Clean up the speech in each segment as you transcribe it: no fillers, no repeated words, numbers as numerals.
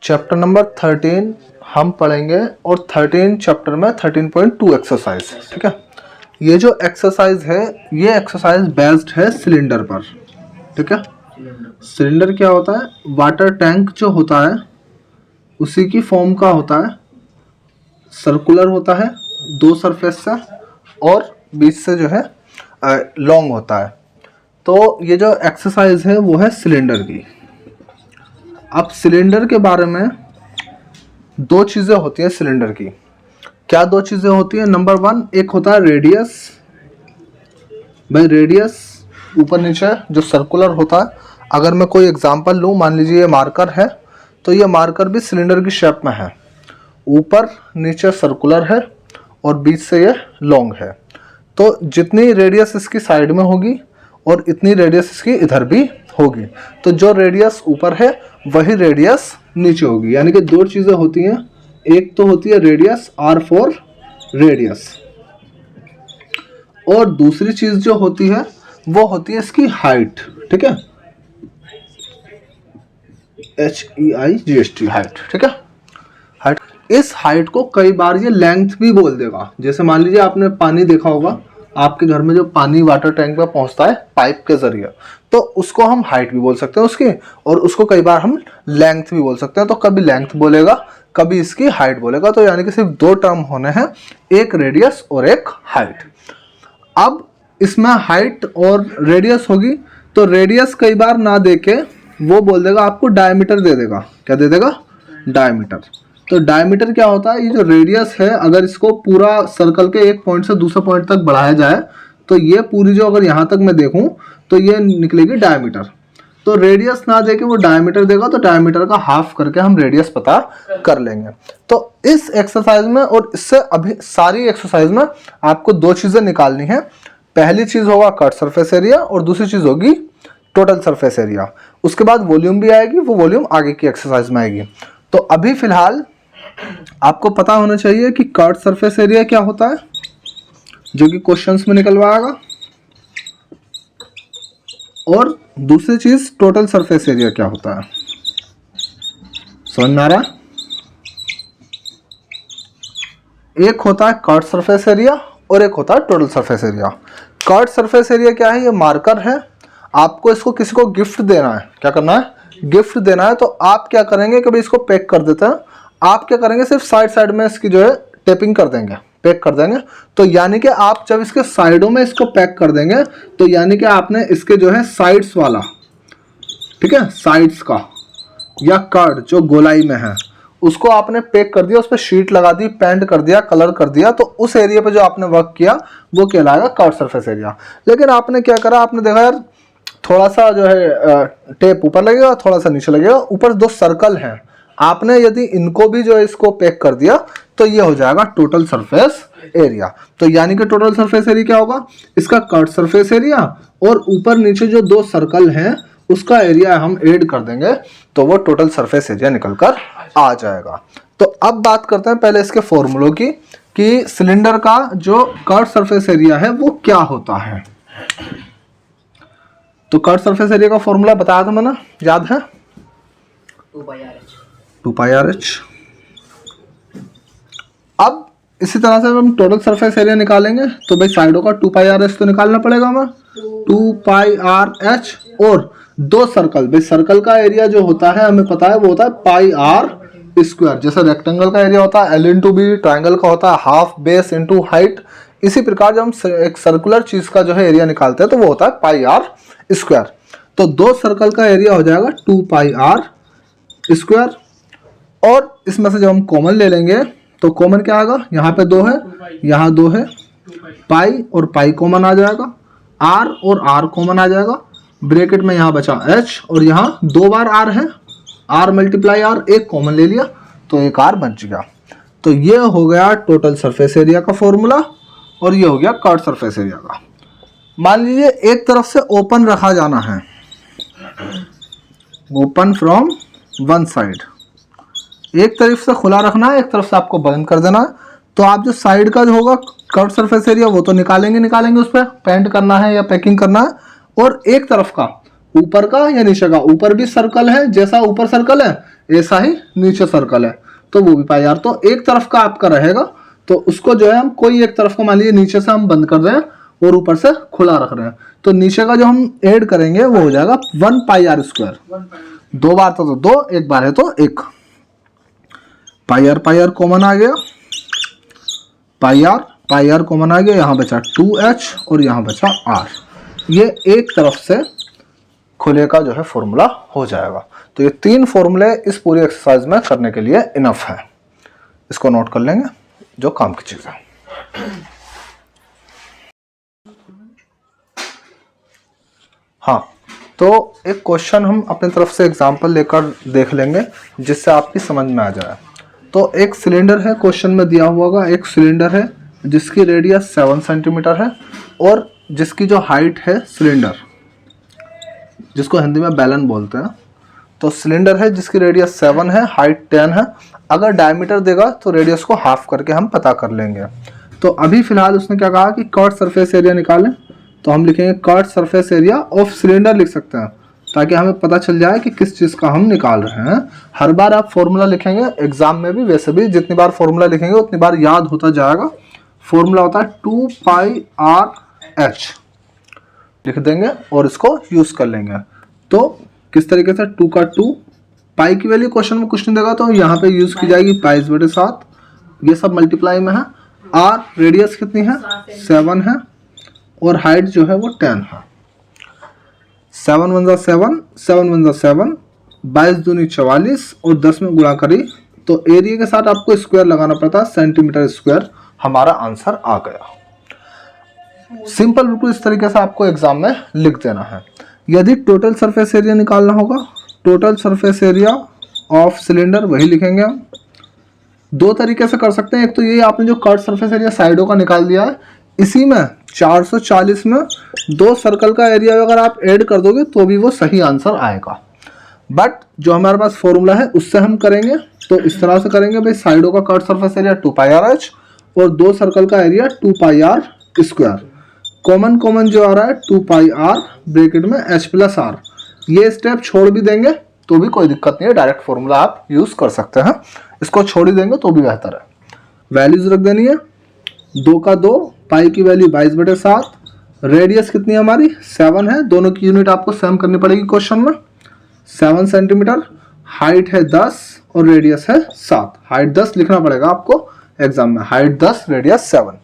Chapter number 13 हम पढ़ेंगे और 13 चैप्टर में 13.2 एक्सरसाइज, ठीक है। ये जो एक्सरसाइज है ये एक्सरसाइज बेस्ड है सिलेंडर पर, ठीक है। सिलेंडर क्या होता है? वाटर टैंक जो होता है उसी की फॉर्म का होता है, सर्कुलर होता है, दो सरफेस से और बीच से जो है लॉन्ग होता है। तो ये जो एक्सरसाइज है वो है सिलेंडर की। अब सिलेंडर के बारे में दो चीज़ें होती हैं सिलेंडर की। क्या दो चीज़ें होती हैं? नंबर वन, एक होता है रेडियस। भाई रेडियस ऊपर नीचे जो सर्कुलर होता है। अगर मैं कोई एग्जांपल लूँ, मान लीजिए ये मार्कर है, तो ये मार्कर भी सिलेंडर की शेप में है, ऊपर नीचे सर्कुलर है और बीच से ये लॉन्ग है। तो जितनी रेडियस इसकी साइड में होगी और इतनी रेडियस इसकी इधर भी होगी, तो जो रेडियस ऊपर है वही रेडियस नीचे होगी। यानी कि दो चीज़ें होती हैं, एक तो होती है रेडियस, आर फॉर रेडियस, और दूसरी चीज़ जो होती है वो होती है इसकी हाइट, ठीक है, HEIGHT, हाइट, ठीक है। हाइट, इस हाइट को कई बार ये लेंथ भी बोल देगा। जैसे मान लीजिए आपने पानी देखा होगा, आपके घर में जो पानी वाटर टैंक में पहुंचता है पाइप के जरिए, तो उसको हम हाइट भी बोल सकते हैं उसकी, और उसको कई बार हम लेंथ भी बोल सकते हैं। तो कभी लेंथ बोलेगा, कभी इसकी हाइट बोलेगा। तो यानी कि सिर्फ दो टर्म होने हैं, एक रेडियस और एक हाइट। अब इसमें हाइट और रेडियस होगी, तो रेडियस कई बार ना देके वो बोल देगा, आपको डायमीटर दे देगा। क्या दे देगा? डायमीटर। तो डायमीटर क्या होता है? ये जो रेडियस है, अगर इसको पूरा सर्कल के एक पॉइंट से दूसरे पॉइंट तक बढ़ाया जाए तो ये पूरी जो, अगर यहाँ तक मैं देखूं तो ये निकलेगी डायमीटर। तो रेडियस ना देके वो डायमीटर देगा, तो डायमीटर का हाफ करके हम रेडियस पता कर लेंगे। तो इस एक्सरसाइज में और इससे अभी सारी एक्सरसाइज में आपको दो चीज़ें निकालनी है। पहली चीज़ होगा कट सरफेस एरिया और दूसरी चीज़ होगी टोटल सरफेस एरिया। उसके बाद वॉल्यूम भी आएगी, वो वॉल्यूम आगे की एक्सरसाइज में आएगी। तो अभी फिलहाल आपको पता होना चाहिए कि कर्व सरफेस एरिया क्या होता है, जो कि क्वेश्चंस में निकलवाएगा, और दूसरी चीज टोटल सरफेस एरिया क्या होता है। समझ में आ रहा है? एक होता है कर्व सरफेस एरिया और एक होता है total surface area. Curve surface area क्या है? ये मार्कर है, आपको इसको किसी को गिफ्ट देना है। क्या करना है? गिफ्ट देना है। तो आप क्या करेंगे, कभी इसको पैक कर देते हैं, आप क्या करेंगे, सिर्फ साइड साइड में इसकी जो है टेपिंग कर देंगे, पैक कर देंगे। तो यानी कि आप जब इसके साइडों में इसको पैक कर देंगे, तो यानी कि आपने इसके जो है साइड्स वाला, ठीक है, साइड्स का या कर्व जो गोलाई में है उसको आपने पैक कर दिया, उस पर शीट लगा दी, पेंट कर दिया, कलर कर दिया, तो उस एरिया पे जो आपने वर्क किया वो कहलाएगा कर्व सरफेस एरिया। लेकिन आपने क्या करा, आपने देखा यार थोड़ा सा जो है टेप ऊपर लगेगा, थोड़ा सा नीचे लगेगा, ऊपर दो सर्कल हैं, आपने यदि इनको भी जो है इसको पैक कर दिया तो ये हो जाएगा टोटल सरफेस एरिया। तो यानी कि टोटल सरफेस एरिया क्या होगा? इसका कट सरफेस एरिया और ऊपर नीचे जो दो सर्कल हैं उसका एरिया हम ऐड कर देंगे, तो वो टोटल सरफेस एरिया निकल कर आ जाएगा। तो अब बात करते हैं पहले इसके फॉर्मूलों की, कि सिलेंडर का जो कट सरफेस एरिया है वो क्या होता है। तो कट सरफेस एरिया का फॉर्मूला बताया था मैंने, याद है? 2πRH। अब इसी तरह से हम टोटल सरफेस एरिया निकालेंगे, तो भाई साइडों का 2πRH तो निकालना पड़ेगा हमें, 2πRH, और दो सर्कल, भाई सर्कल का एरिया जो होता है हमें पता है वो होता है πr²। जैसे रेक्टेंगल का एरिया होता है L/B, ट्राइंगल का होता है हाफ बेस इंटू हाइट। इसी प्रकार जब हम एक सर्कुलर चीज का जो है एरिया निकालते हैं तो वो होता है πr²। तो दो सर्कल का एरिया हो जाएगा 2πr², और इसमें से जब हम कॉमन ले लेंगे तो कॉमन क्या आएगा, यहाँ पे दो है, यहाँ दो है, पाई और पाई कॉमन आ जाएगा, आर और आर कॉमन आ जाएगा, ब्रैकेट में यहाँ बचा एच, और यहाँ दो बार आर है, आर मल्टीप्लाई आर, एक कॉमन ले लिया तो एक आर बच गया। तो ये हो गया टोटल सरफेस एरिया का फॉर्मूला, और ये हो गया कट सरफेस एरिया का। मान लीजिए एक तरफ से ओपन रखा जाना है, ओपन फ्रॉम वन साइड, एक तरफ से खुला रखना है, एक तरफ से आपको बंद कर देना है। तो आप जो साइड का जो होगा कर्व सरफेस एरिया वो तो निकालेंगे, उस पर पेंट करना है या पैकिंग करना है, और एक तरफ का ऊपर का या नीचे का, ऊपर भी सर्कल है, जैसा ऊपर सर्कल है ऐसा ही नीचे सर्कल है, तो वो भी पाई आर। तो एक तरफ का आपका रहेगा, तो उसको जो है हम कोई एक तरफ का मान लीजिए नीचे से हम बंद कर रहे हैं और ऊपर से खुला रख रहे हैं, तो नीचे का जो हम ऐड करेंगे वो हो जाएगा 1 पाई आर स्क्वायर। 2 बार तो 2, एक बार है तो 1। पाई आर कॉमन आ गया, पाई आर कॉमन आ गया, यहाँ बचा 2h और यहाँ बचा r। ये एक तरफ से खुले का जो है फॉर्मूला हो जाएगा। तो ये 3 फॉर्मूले इस पूरी एक्सरसाइज में करने के लिए इनफ है। इसको नोट कर लेंगे जो काम की चीज है। हाँ, तो एक क्वेश्चन हम अपनी तरफ से एग्जांपल लेकर देख लेंगे जिससे आपकी समझ में आ जाए। तो एक सिलेंडर है, क्वेश्चन में दिया हुआ होगा, एक सिलेंडर है जिसकी रेडियस 7 सेंटीमीटर है और जिसकी जो हाइट है सिलेंडर, जिसको हिंदी में बैलन बोलते हैं, तो सिलेंडर है जिसकी रेडियस 7 है, हाइट 10 है। अगर डायमीटर देगा तो रेडियस को हाफ करके हम पता कर लेंगे। तो अभी फिलहाल उसने क्या कहा कि कट सरफेस एरिया निकालें, तो हम लिखेंगे cut surface area of cylinder लिख सकते हैं, ताकि हमें पता चल जाए कि किस चीज़ का हम निकाल रहे हैं। हर बार आप फॉर्मूला लिखेंगे, एग्जाम में भी वैसे भी जितनी बार फॉर्मूला लिखेंगे उतनी बार याद होता जाएगा। फॉर्मूला होता है 2 पाई आर एच, लिख देंगे और इसको यूज कर लेंगे। तो किस तरीके से 2 का 2, पाई की वैल्यू क्वेश्चन में कुछ नहीं देगा तो यहाँ पे यूज की जाएगी पाई/7, ये सब मल्टीप्लाई में है। आर रेडियस कितनी है 7 है और हाइट जो है वो 10 है। 7 1 जा 7, 7 1 जा 7, 22 दूनी 44 और 10 में गुणा करी तो एरिया के साथ आपको स्क्वायर लगाना पड़ता है, सेंटीमीटर स्क्वायर। हमारा आंसर आ गया। सिंपल बिल्कुल इस तरीके से आपको एग्जाम में लिख देना है। यदि टोटल सरफेस एरिया निकालना होगा, total surface area of cylinder वही लिखेंगे हम। 2 तरीके से कर सकते हैं, एक तो ये आपने जो कट सरफेस एरिया साइडों का निकाल दिया है, इसी में 440 में 2 सर्कल का एरिया अगर आप ऐड कर दोगे तो भी वो सही आंसर आएगा। बट जो हमारे पास फॉर्मूला है उससे हम करेंगे तो इस तरह से करेंगे भाई, साइडों का cut surface area 2 pi r h और 2 सर्कल का area 2 pi r square. Common जो आ रहा है 2 पाई आर ब्रैकेट में h प्लस आर। ये स्टेप छोड़ भी देंगे तो भी कोई दिक्कत नहीं है, डायरेक्ट फॉर्मूला आप यूज कर सकते हैं। इसको छोड़ ही देंगे तो भी बेहतर है। वैल्यूज रख देनी है, 2 का 2, पाई की वैल्यू 22/7, रेडियस कितनी है हमारी 7 है, दोनों की यूनिट आपको सेम करनी पड़ेगी क्वेश्चन में, 7 सेंटीमीटर, हाइट है 10 और रेडियस है 7। हाइट 10 लिखना पड़ेगा आपको एग्जाम में, हाइट 10 रेडियस 7।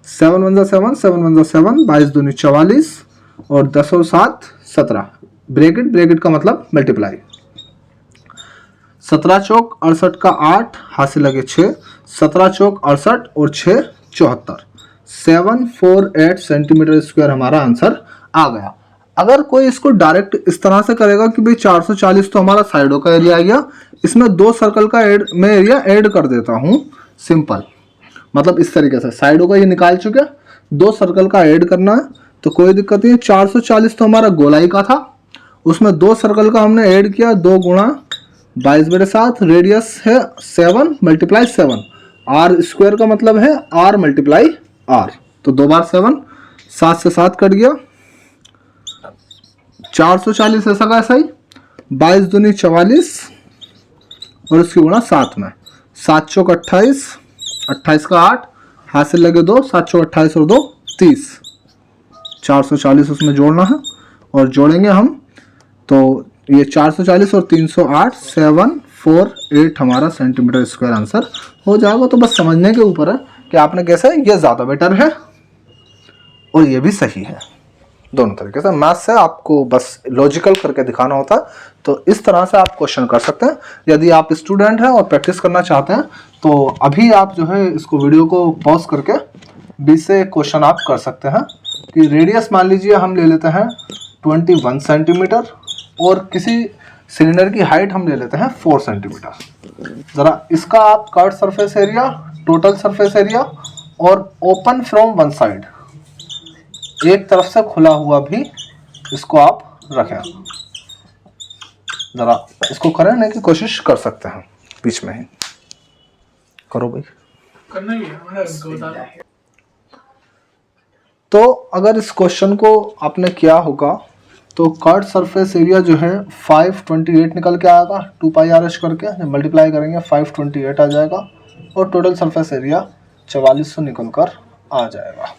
7 1 जा 7, 7 1 जा 7, 22 दूनी 44 और 10 और 7 17, ब्रैकेट का मतलब मल्टीप्लाई। 17 चौक 68 का 8, हाथ से लगे 6, 17 चौक 68 और 6 74, 748 सेंटीमीटर स्क्वायर हमारा आंसर आ गया। अगर कोई इसको डायरेक्ट इस तरह से करेगा कि भाई 440 तो हमारा साइडों का एरिया आ गया, इसमें 2 सर्कल का मैं एरिया ऐड कर देता हूँ, सिंपल मतलब इस तरीके से साइडों का ये निकाल चुके, 2 सर्कल का ऐड करना है तो कोई दिक्कत नहीं। 440 तो हमारा गोलाई का था, उसमें 2 सर्कल का हमने ऐड किया, 2 गुणा 22/7, रेडियस है 7 मल्टीप्लाई 7, आर स्क्वायर का मतलब है आर मल्टीप्लाई आर, तो 2 बार 7, 7 से 7 कट गया, 440 ऐसा का ऐसा ही, 22 दूनी 44 और उसकी गुणा 7 में, 7 चौक 28, 28 का 8, हाथ से लगे 2, 7 चौक 28 और 2 30, 440 उसमें जोड़ना है और जोड़ेंगे हम तो ये 440 और 308 748 हमारा सेंटीमीटर स्क्वायर आंसर हो जाएगा। तो बस समझने के ऊपर है कि आपने कैसे, ये ज़्यादा बेटर है और ये भी सही है, दोनों तरीके से। मैथ से आपको बस लॉजिकल करके दिखाना होता है, तो इस तरह से आप क्वेश्चन कर सकते हैं। यदि आप स्टूडेंट हैं और प्रैक्टिस करना चाहते हैं तो अभी आप जो है इसको वीडियो को पॉज करके 20 से क्वेश्चन आप कर सकते हैं कि रेडियस मान लीजिए हम ले लेते हैं 21 सेंटीमीटर और किसी सिलेंडर की हाइट हम ले लेते हैं 4 सेंटीमीटर। ज़रा इसका आप cut surface area, total surface area और ओपन फ्रॉम वन साइड, एक तरफ से खुला हुआ भी इसको आप रखें। ज़रा इसको करने की कोशिश कर सकते हैं, बीच में ही करो भाई, करना ही है। तो अगर इस क्वेश्चन को आपने किया होगा तो कर्व सरफेस एरिया जो है 528 निकल के आएगा 2 पाई आर एच करके, जब मल्टीप्लाई करेंगे 528 आ जाएगा और टोटल सरफेस एरिया 4400 निकल कर आ जाएगा।